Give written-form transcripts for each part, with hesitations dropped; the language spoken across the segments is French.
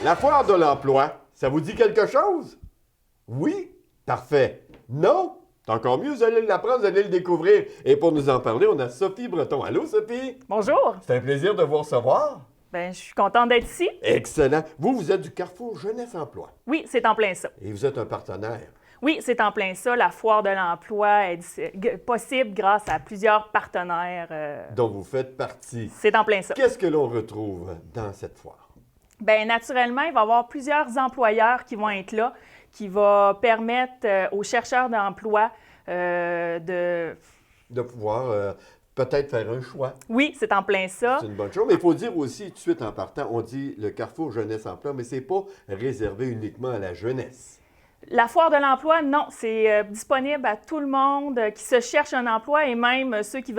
La foire de l'emploi, ça vous dit quelque chose? Oui? Parfait. Non? C'est encore mieux, vous allez l'apprendre, vous allez le découvrir. Et pour nous en parler, on a Sophie Breton. Allô, Sophie? Bonjour. C'est un plaisir de vous recevoir. Ben, je suis contente d'être ici. Excellent. Vous êtes du Carrefour Jeunesse Emploi. Oui, c'est en plein ça. Et vous êtes un partenaire. Oui, c'est en plein ça. La foire de l'emploi est possible grâce à plusieurs partenaires. Dont vous faites partie. C'est en plein ça. Qu'est-ce que l'on retrouve dans cette foire? Bien, naturellement, il va y avoir plusieurs employeurs qui vont être là, qui vont permettre aux chercheurs d'emploi de... De pouvoir peut-être faire un choix. Oui, c'est en plein ça. C'est une bonne chose. Mais il faut dire aussi, tout de suite en partant, on dit le Carrefour Jeunesse Emploi, mais ce n'est pas réservé uniquement à la jeunesse. La foire de l'emploi, non, c'est disponible à tout le monde qui se cherche un emploi et même ceux qui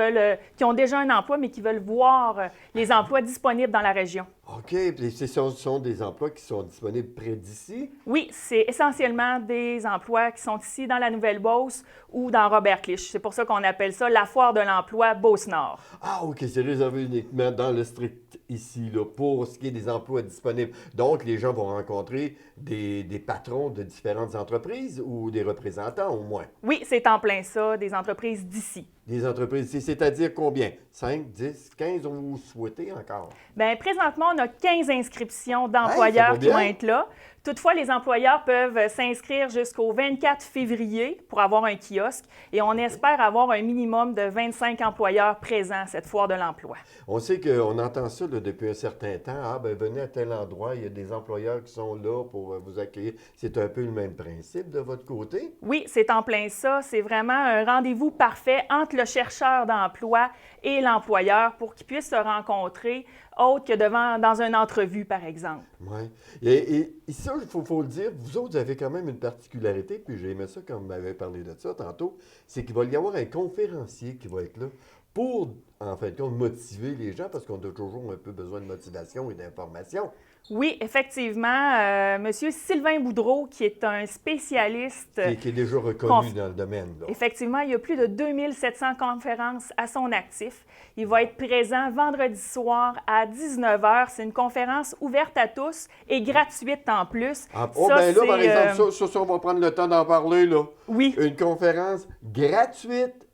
ont déjà un emploi mais qui veulent voir les emplois disponibles dans la région. OK. Puis ce sont des emplois qui sont disponibles près d'ici? Oui, c'est essentiellement des emplois qui sont ici dans la Nouvelle-Beauce ou dans Robert-Clich. C'est pour ça qu'on appelle ça la foire de l'emploi Beauce-Nord. Ah, OK. C'est réservé uniquement dans le strict ici, là, pour ce qui est des emplois disponibles. Donc, les gens vont rencontrer des patrons de différentes entreprises ou des représentants au moins? Oui, c'est en plein ça, des entreprises d'ici. Des entreprises ici, c'est-à-dire combien? 5, 10, 15, vous souhaitez encore? Bien, présentement, on a 15 inscriptions Hey, d'employeurs ça va qui bien. vont être là. Toutefois, les employeurs peuvent s'inscrire jusqu'au 24 février pour avoir un kiosque et on espère avoir un minimum de 25 employeurs présents à cette foire de l'emploi. On sait qu'on entend ça là, depuis un certain temps. Ah, ben venez à tel endroit, il y a des employeurs qui sont là pour vous accueillir. C'est un peu le même principe de votre côté? Oui, c'est en plein ça. C'est vraiment un rendez-vous parfait entre le chercheur d'emploi et l'employeur pour qu'ils puissent se rencontrer autre que dans une entrevue, par exemple. Oui. Et ça, il faut le dire, vous autres, vous avez quand même une particularité, puis j'ai aimé ça quand vous m'avez parlé de ça tantôt, c'est qu'il va y avoir un conférencier qui va être là pour, en fin de compte, motiver les gens, parce qu'on a toujours un peu besoin de motivation et d'information. Oui, effectivement, Monsieur Sylvain Boudreau, qui est un spécialiste. Qui est déjà reconnu dans le domaine. Là. Effectivement, il y a plus de 2700 conférences à son actif. Il va être présent vendredi soir à 19h. C'est une conférence ouverte à tous et gratuite en plus. Ah, Ça, ben là, par c'est, exemple, ça, on va prendre le temps d'en parler, là. Oui. Une conférence gratuite,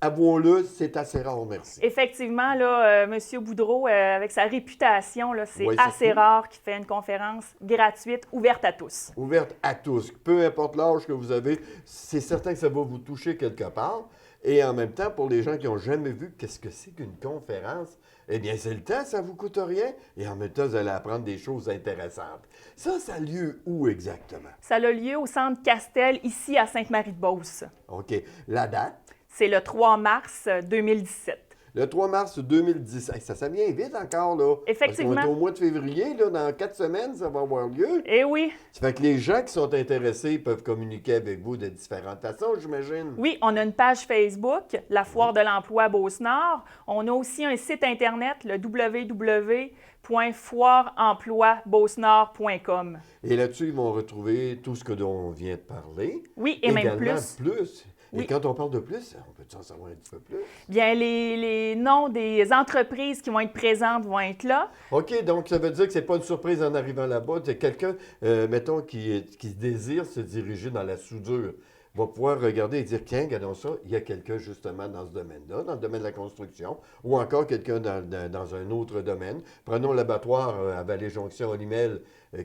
avouons-le, c'est assez rare, merci. Effectivement, là, M. Boudreau, avec sa réputation, là, c'est Oui, assez surtout. rare qu'il fait une conférence gratuite ouverte à tous. Ouverte à tous. Peu importe l'âge que vous avez, c'est certain que ça va vous toucher quelque part. Et en même temps, pour les gens qui n'ont jamais vu qu'est-ce que c'est qu'une conférence, eh bien, c'est le temps, ça ne vous coûte rien. Et en même temps, vous allez apprendre des choses intéressantes. Ça a lieu où exactement? Ça a lieu au Centre Castel, ici à Sainte-Marie-de-Beauce. OK. La date? C'est le 3 mars 2017. Le 3 mars 2010. Hey, ça vient vite encore, là. Effectivement. Parce qu'on est au mois de février, là, dans 4 semaines, ça va avoir lieu. Eh oui, Ça fait que les gens qui sont intéressés peuvent communiquer avec vous de différentes façons, j'imagine. oui, on a une page Facebook, la Foire de l'emploi Beauce-Nord. On a aussi un site Internet, le www.foireemploibeaucenord.com. Et là-dessus, ils vont retrouver tout ce que l'on vient de parler. Oui, et même Également, plus. Et Oui. quand on parle de plus, on peut en savoir un petit peu plus? Bien, les noms des entreprises qui vont être présentes vont être là. OK, donc ça veut dire que c'est pas une surprise en arrivant là-bas. C'est quelqu'un, mettons, qui désire se diriger dans la soudure, va pouvoir regarder et dire, tiens, regardons ça, il y a quelqu'un justement dans ce domaine-là, dans le domaine de la construction, ou encore quelqu'un dans un autre domaine. Prenons l'abattoir à Vallée-Jonction-Olimel,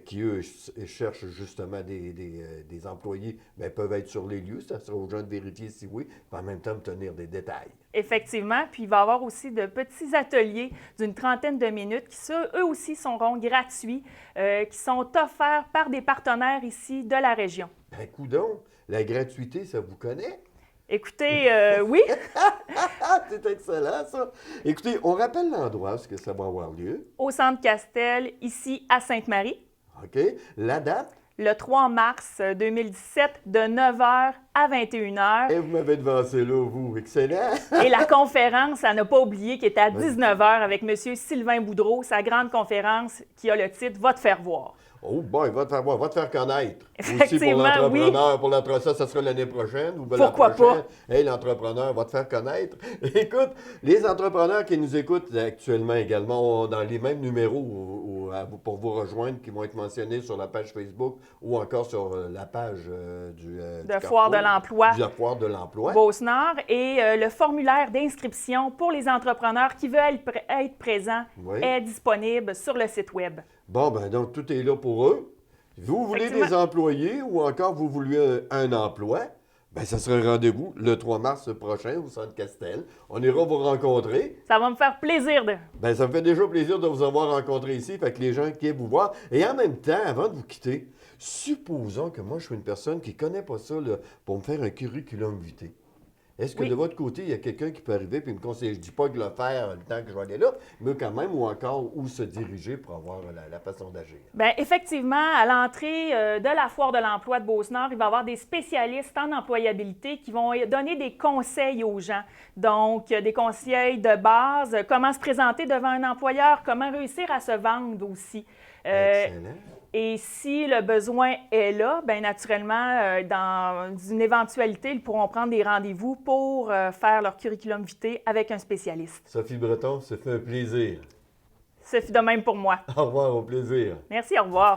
qui, eux, cherchent justement des employés, bien, peuvent être sur les lieux. Ça sera aux gens de vérifier si oui, puis en même temps obtenir des détails. Effectivement, puis il va y avoir aussi de petits ateliers d'une trentaine de minutes qui, eux aussi, seront gratuits, qui sont offerts par des partenaires ici de la région. Ben, coudonc, la gratuité, ça vous connaît? Écoutez, oui, C'est excellent, ça. Écoutez, on rappelle l'endroit où est-ce que ça va avoir lieu. au Centre Castel, ici à Sainte-Marie, OK. La date? le 3 mars 2017, de 9h à 21h. Et vous m'avez devancé là, vous. Excellent. Et la conférence, à ne pas oublier, qui est à 19h avec M. Sylvain Boudreau, sa grande conférence qui a le titre « Va te faire voir ». Oh, bon, il va te faire connaître. Aussi pour Effectivement, l'entrepreneur, pour l'entrepreneur, ça sera l'année prochaine ou Pourquoi l'an prochain. pas? Hey, l'entrepreneur va te faire connaître. Écoute, les entrepreneurs qui nous écoutent actuellement également ont dans les mêmes numéros pour vous rejoindre qui vont être mentionnés sur la page Facebook ou encore sur la page de Foire de l'emploi. De la Foire de l'emploi. Beauce-Nord et le formulaire d'inscription pour les entrepreneurs qui veulent être présents est disponible sur le site Web. Bon, ben donc tout est là pour eux. Vous voulez des employés ou encore vous voulez un emploi? Bien, ça sera un rendez-vous le 3 mars prochain au Centre Castel. On ira vous rencontrer. Ça va me faire plaisir de... Bien, ça me fait déjà plaisir de vous avoir rencontré ici, fait que les gens qui aiment vous voir. Et en même temps, avant de vous quitter, supposons que moi, je suis une personne qui ne connaît pas ça là, pour me faire un curriculum vitae. Est-ce que de votre côté, il y a quelqu'un qui peut arriver et me conseiller? Je ne dis pas de le faire le temps que je vais aller là, mais quand même, ou encore où se diriger pour avoir la façon d'agir. Bien, effectivement, à l'entrée de la Foire de l'emploi de Beauce-Nord, il va y avoir des spécialistes en employabilité qui vont donner des conseils aux gens. Donc, des conseils de base, comment se présenter devant un employeur, comment réussir à se vendre aussi. Excellent. Et si le besoin est là, bien naturellement, dans une éventualité, ils pourront prendre des rendez-vous pour faire leur curriculum vitae avec un spécialiste. Sophie Breton, ça fait un plaisir. Ce fut de même pour moi. Au revoir, au plaisir. Merci, au revoir.